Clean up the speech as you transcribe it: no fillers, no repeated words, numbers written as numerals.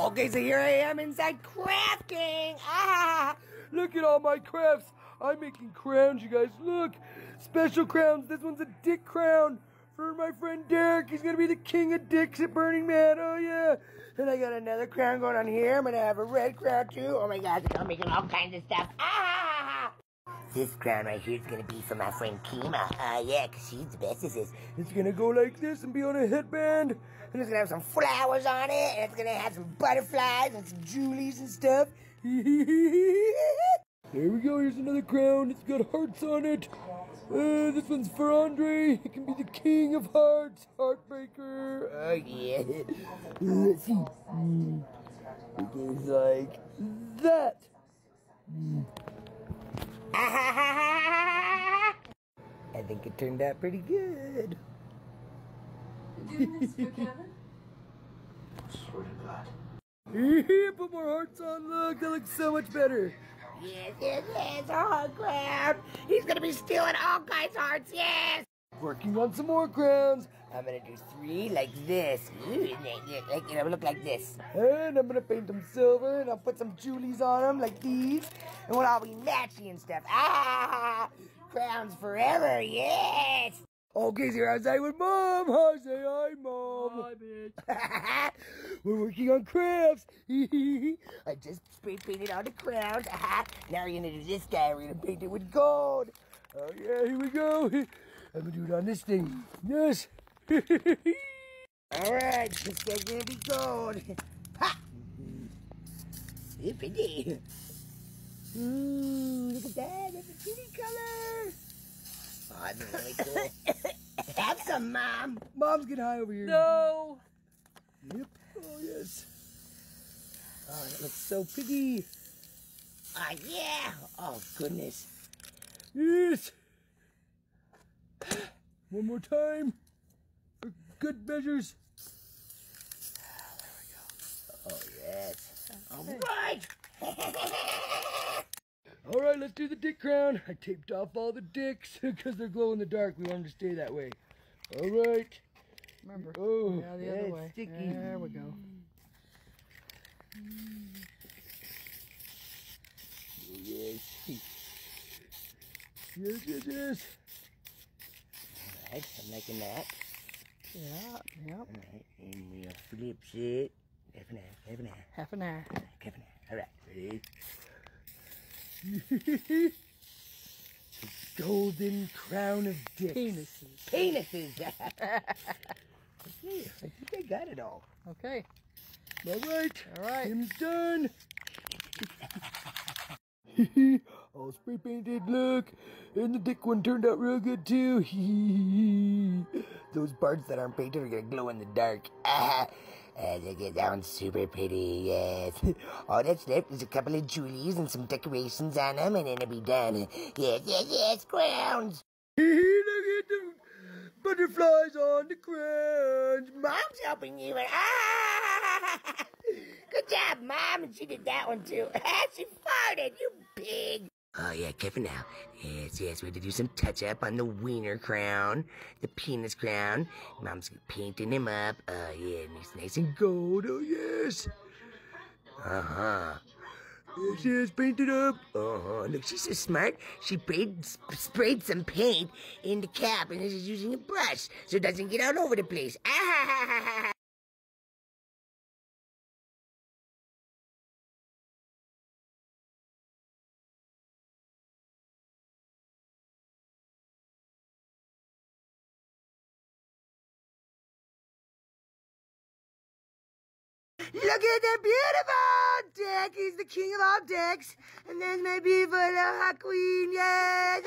Okay, so here I am inside crafting. Ah! Look at all my crafts. I'm making crowns, you guys. Look, special crowns. This one's a dick crown for my friend Derek. He's gonna be the king of dicks at Burning Man. Oh yeah. And I got another crown going on here. I'm gonna have a red crown too. Oh my gosh, I'm making all kinds of stuff. Ah! This crown right here is gonna be for my friend Kima. Yeah, cause she's the bestest. It's gonna go like this and be on a headband. And it's gonna have some flowers on it, and it's gonna have some butterflies and some Julies and stuff. There we go, here's another crown. It's got hearts on it. This one's for Andre. He can be the king of hearts, Heartbreaker. Oh yeah. Let's see. It goes like that. I think it turned out pretty good. You doing this for Kevin? Swear to God. Put more hearts on. Look, that looks so much better. Yes, oh crap. He's gonna be stealing all guys' hearts, yes! Working on some more crowns. I'm gonna do 3 like this. Ooh, it'll look like this. And I'm gonna paint them silver, and I'll put some Julies on them like these. And we'll all be matchy and stuff. Ah! Crowns forever, yes! Okay, so here I say with Mom. Hi, say hi, Mom. Hi, bitch. We're working on crafts. I just spray painted all the crowns. Now we're gonna do this guy. We're gonna paint it with gold. Oh yeah, here we go. I'm gonna do it on this thing. Yes. Alright, this guy's gonna be gold. Ha! Yippee! Ooh, look at that. That's a pretty color. Oh, that's really cool. Have some, Mom. Mom's getting high over here. No. Yep. Oh yes. Oh, that looks so pretty. Oh, yeah. Oh, goodness. Yes. One more time. For good measures. There we go. Oh, yes. All right. Alright, let's do the dick crown. I taped off all the dicks because they're glow in the dark. We want them to stay that way. Alright. Remember. Oh, Yeah, the other way. Sticky. There we go. Yes. Yes. Alright, I'm liking that. Yeah, yep. Alright, and we'll flip it. Half an hour. Half an hour. Alright, ready? Golden crown of dicks. Penises. Okay, I think I got it all. Okay. Alright. Alright. Him's done. All spray painted, look. And the dick one turned out real good too. Those parts that aren't painted are gonna glow in the dark. That one's super pretty, yes. All that's left is a couple of Julies and some decorations on them, and then it'll be done. Yes, crowns. Look at the butterflies on the crowns. Mom's helping you. Good job, Mom. And she did that one too. She farted, you pig. Oh, yeah, careful now. Yes, we have to do some touch-up on the wiener crown, the penis crown. Mom's painting him up. Oh, yeah, nice and gold. Oh, yes. Uh-huh. Yes, painted up. Uh-huh. Look, she's so smart. She sprayed some paint in the cap, and this is using a brush, so it doesn't get all over the place. Ah! Look at the beautiful dick. He's the king of all dicks. And there's my beautiful little queen. Yes.